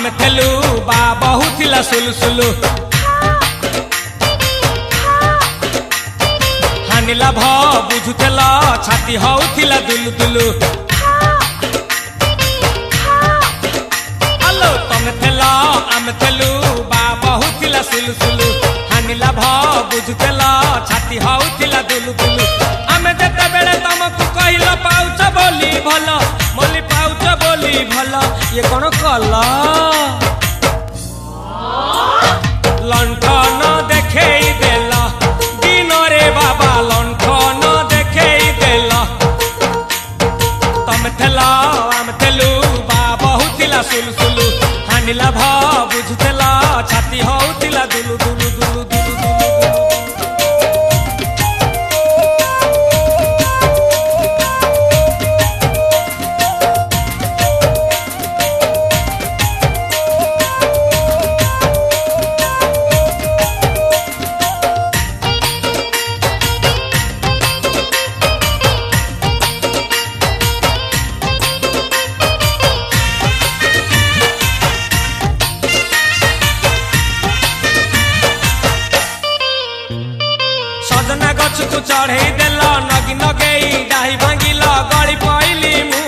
तमे थेलु बा बहुथिला सुलुसुलु हानिला भ बुझुथेला छाती हउथिला दुलु दुलु आलो तमे थेला आमे थेलु बा बहुथिला सुलुसुलु हानिला भ बुझुथेला छाती हउथिला दुलु दुलु आमे जेते बेले तमकु कहिला पाउछ बोली भलो मोली पाउछ बोली भलो ये कोन कला लंठन देखेई देला दिन रे बाबा लंठन देखेई देला तमे थेला आमे थेलु बा बहुथिला सुलुसुलु हानिला भ बुझुथेला छाती हउथिला दुलु दुलु दुलु दुलु सजना गछकु चढ़े देल नगी नगेई डाही भांगिल गली पइली मु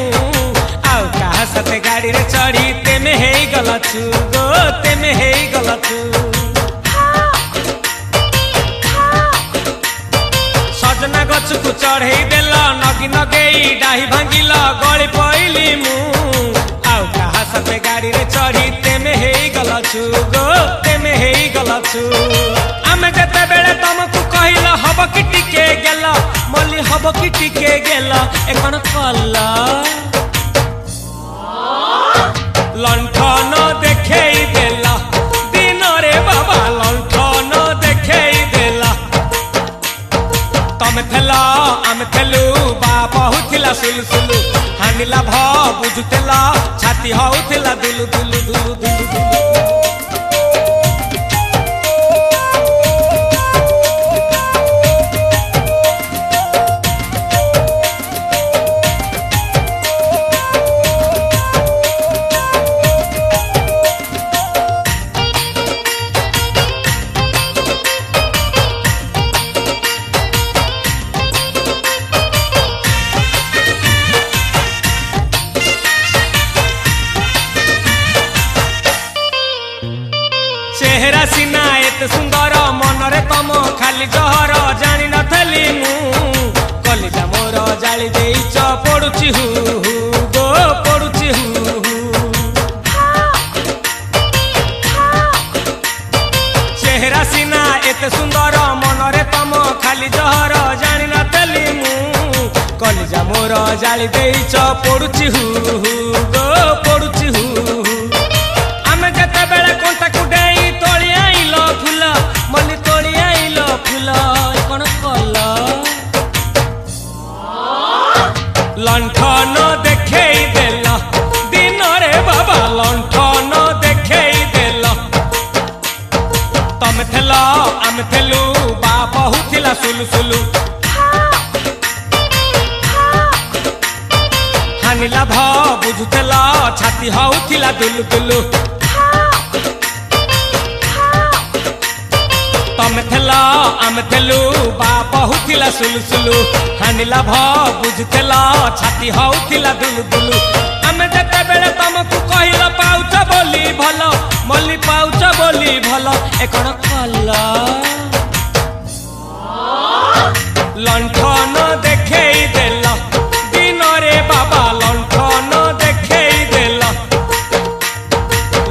आउ कहा साथे गाड़ी रे चढ़ी तेमे हेई गलछु गो तेमे हेई गलछु सजना गछकु चढ़े देल नगी नगेई डाही भांगिल गली पइली मु आउ कहा साथे गाड़ी रे चढ़ी तेमे हेई गलछु गो तेमे हेई गलछु आमे जेते बेले तमकु कहिला हब कि टिके गेला मोली हब कि टिके गेला एकन कला लंठन देखेई देला दिन रे बाबा लंठन देखेई देला तमे थेला आमे थेलु बा बहुथिला सुलुसुलु हानिला भ बुझुथेला छाती हउथिला दुलु दुलु दुलु दुलु दुलु चेहरा सीना एत सुंदर मनरे तम खाली जहर जानी नथली मु कलिजा मोर जाली देइच पडुची हु गो पडुची हु चेहरा सीना एत सुंदर मनरे तम खाली जहर जानी नथली मु कलिजा मोर जाली देइच पडुची हु गो पडुची हु आमे जेते बेले कोंटा कुडे मल्ली तोड़ी आइल फूल कौन कला लंठन देखेई देला दिन रे बाबा लंठन देखेई देला तमे थेला आमे थेलु बा बहुथिला सुलुसुलु हानिला भ बुझुथेला छाती हउथिला दुलु दुलु तमे थेला आमे थेलु बा बहुथिला सुलुसुलु हानिला भ बुझुथेला छाती हउथिला दुलु दुलु आमे जेते बेले तमकु कहिला पाउछ बोली भलो मोली पाउछ बोली भलो एकन कला लंठन